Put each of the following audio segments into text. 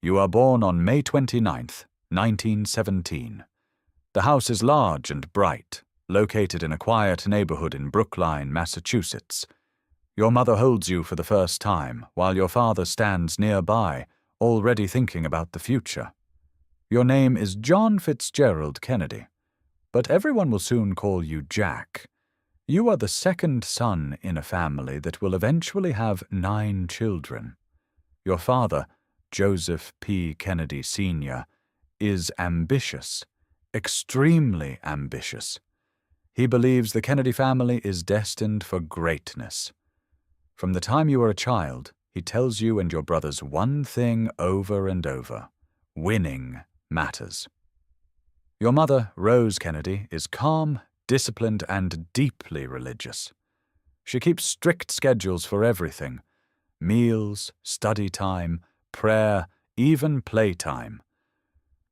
You are born on May 29th, 1917. The house is large and bright, located in a quiet neighborhood in Brookline, Massachusetts. Your mother holds you for the first time, while your father stands nearby, already thinking about the future. Your name is John Fitzgerald Kennedy, but everyone will soon call you Jack. You are the second son in a family that will eventually have 9 children. Your father, Joseph P. Kennedy Sr., is ambitious, extremely ambitious. He believes the Kennedy family is destined for greatness. From the time you are a child, he tells you and your brothers one thing over and over: winning matters. Your mother, Rose Kennedy, is calm, disciplined, and deeply religious. She keeps strict schedules for everything: meals, study time, prayer, even playtime.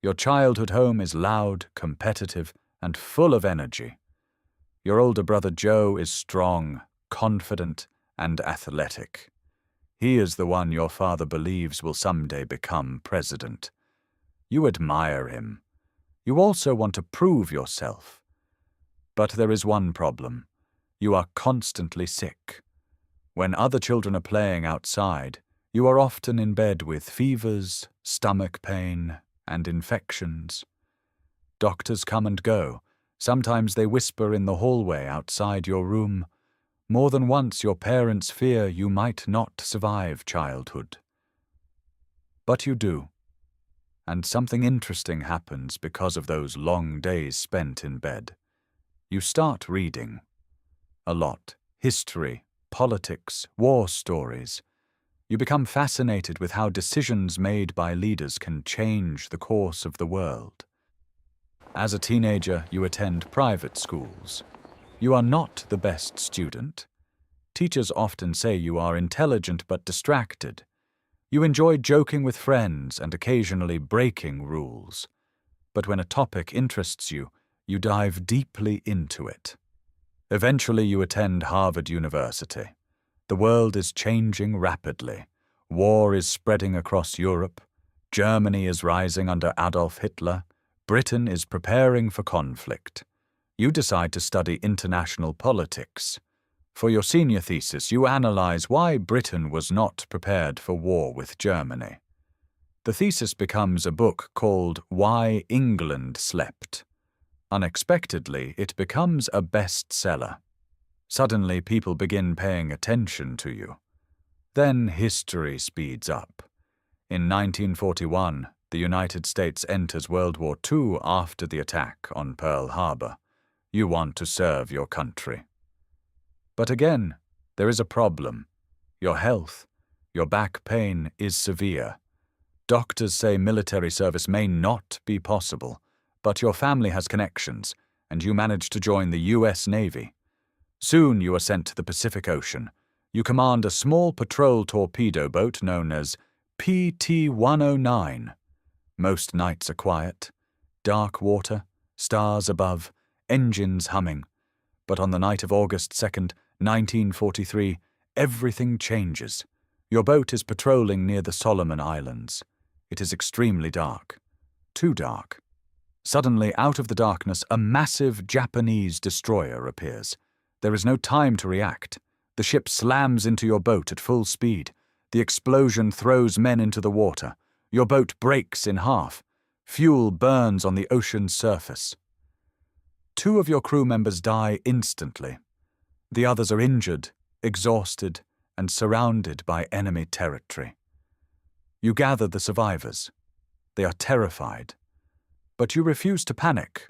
Your childhood home is loud, competitive, and full of energy. Your older brother Joe is strong, confident, and athletic. He is the one your father believes will someday become president. You admire him. You also want to prove yourself. But there is one problem. You are constantly sick. When other children are playing outside, you are often in bed with fevers, stomach pain, and infections. Doctors come and go. Sometimes they whisper in the hallway outside your room. More than once your parents fear you might not survive childhood. But you do. And something interesting happens because of those long days spent in bed. You start reading. A lot. History, politics, war stories. You become fascinated with how decisions made by leaders can change the course of the world. As a teenager, you attend private schools. You are not the best student. Teachers often say you are intelligent but distracted. You enjoy joking with friends and occasionally breaking rules. But when a topic interests you, you dive deeply into it. Eventually, you attend Harvard University. The world is changing rapidly. War is spreading across Europe. Germany is rising under Adolf Hitler. Britain is preparing for conflict. You decide to study international politics. For your senior thesis, you analyze why Britain was not prepared for war with Germany. The thesis becomes a book called Why England Slept. Unexpectedly, it becomes a bestseller. Suddenly, people begin paying attention to you. Then history speeds up. In 1941, the United States enters World War II after the attack on Pearl Harbor. You want to serve your country. But again, there is a problem. Your health, your back pain is severe. Doctors say military service may not be possible, but your family has connections, and you manage to join the U.S. Navy. Soon you are sent to the Pacific Ocean. You command a small patrol torpedo boat known as PT-109. Most nights are quiet. Dark water, stars above, engines humming. But on the night of August 2nd, 1943, everything changes. Your boat is patrolling near the Solomon Islands. It is extremely dark. Too dark. Suddenly, out of the darkness, a massive Japanese destroyer appears. There is no time to react. The ship slams into your boat at full speed. The explosion throws men into the water. Your boat breaks in half. Fuel burns on the ocean's surface. 2 of your crew members die instantly. The others are injured, exhausted, and surrounded by enemy territory. You gather the survivors. They are terrified. But you refuse to panic.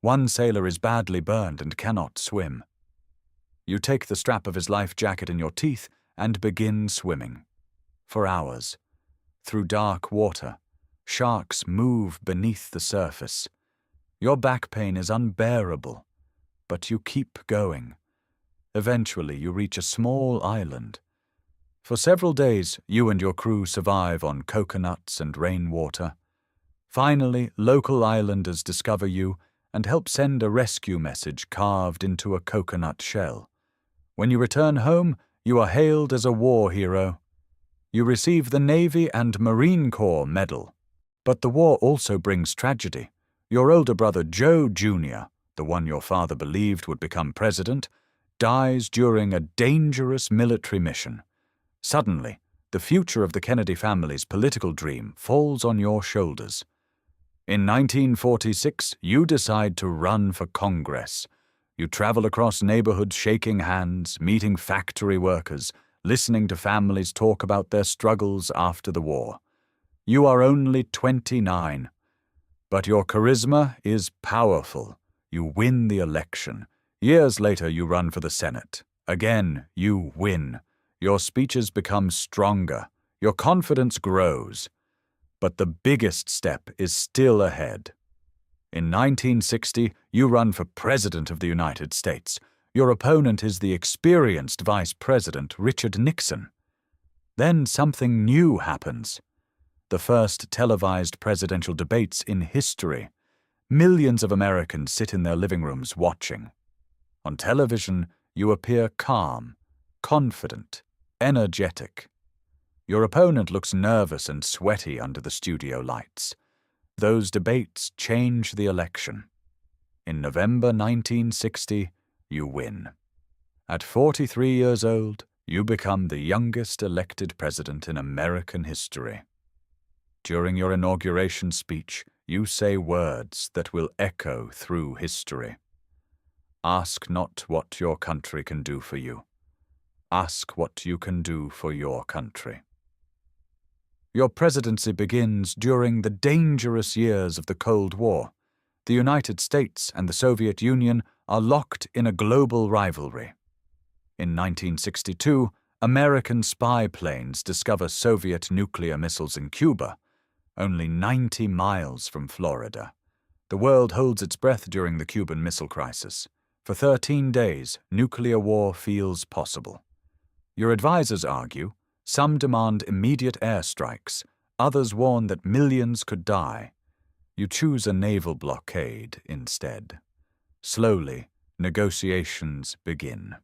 One sailor is badly burned and cannot swim. You take the strap of his life jacket in your teeth and begin swimming. For hours. Through dark water, sharks move beneath the surface. Your back pain is unbearable, but you keep going. Eventually, you reach a small island. For several days, you and your crew survive on coconuts and rainwater. Finally, local islanders discover you and help send a rescue message carved into a coconut shell. When you return home, you are hailed as a war hero. You receive the Navy and Marine Corps Medal. But the war also brings tragedy. Your older brother Joe Jr., the one your father believed would become president, dies during a dangerous military mission. Suddenly, the future of the Kennedy family's political dream falls on your shoulders. In 1946, you decide to run for Congress. You travel across neighborhoods shaking hands, meeting factory workers, listening to families talk about their struggles after the war. You are only 29, but your charisma is powerful. You win the election. Years later, you run for the Senate. Again, you win. Your speeches become stronger. Your confidence grows. But the biggest step is still ahead. In 1960, you run for President of the United States. Your opponent is the experienced Vice President Richard Nixon. Then something new happens. The first televised presidential debates in history. Millions of Americans sit in their living rooms watching. On television, you appear calm, confident, energetic. Your opponent looks nervous and sweaty under the studio lights. Those debates change the election. In November 1960, you win. At 43 years old, you become the youngest elected president in American history. During your inauguration speech, you say words that will echo through history. Ask not what your country can do for you. Ask what you can do for your country. Your presidency begins during the dangerous years of the Cold War. The United States and the Soviet Union are locked in a global rivalry. In 1962, American spy planes discover Soviet nuclear missiles in Cuba, only 90 miles from Florida. The world holds its breath during the Cuban Missile Crisis. For 13 days, nuclear war feels possible. Your advisors argue. Some demand immediate airstrikes. Others warn that millions could die. You choose a naval blockade instead. Slowly, negotiations begin.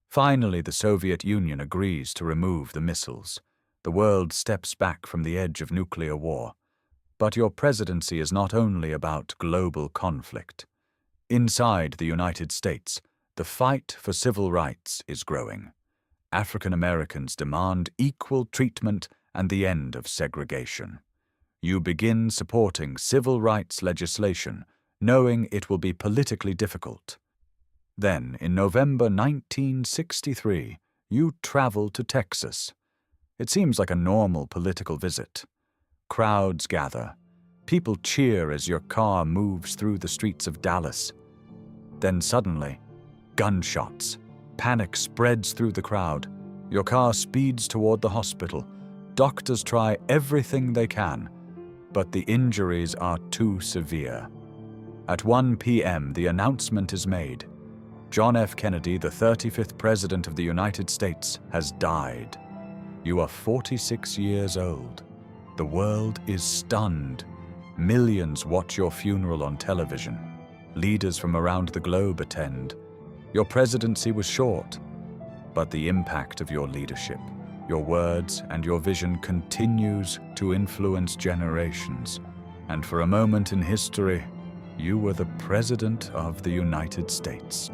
Finally, the Soviet Union agrees to remove the missiles. The world steps back from the edge of nuclear war. But your presidency is not only about global conflict. Inside the United States, the fight for civil rights is growing. African Americans demand equal treatment and the end of segregation. You begin supporting civil rights legislation, knowing it will be politically difficult. Then, in November 1963, you travel to Texas. It seems like a normal political visit. Crowds gather. People cheer as your car moves through the streets of Dallas. Then suddenly, gunshots. Panic spreads through the crowd. Your car speeds toward the hospital. Doctors try everything they can, but the injuries are too severe. At 1 p.m., the announcement is made. John F. Kennedy, the 35th President of the United States, has died. You are 46 years old. The world is stunned. Millions watch your funeral on television. Leaders from around the globe attend. Your presidency was short, but the impact of your leadership, your words, and your vision continues to influence generations. And for a moment in history, you were the President of the United States.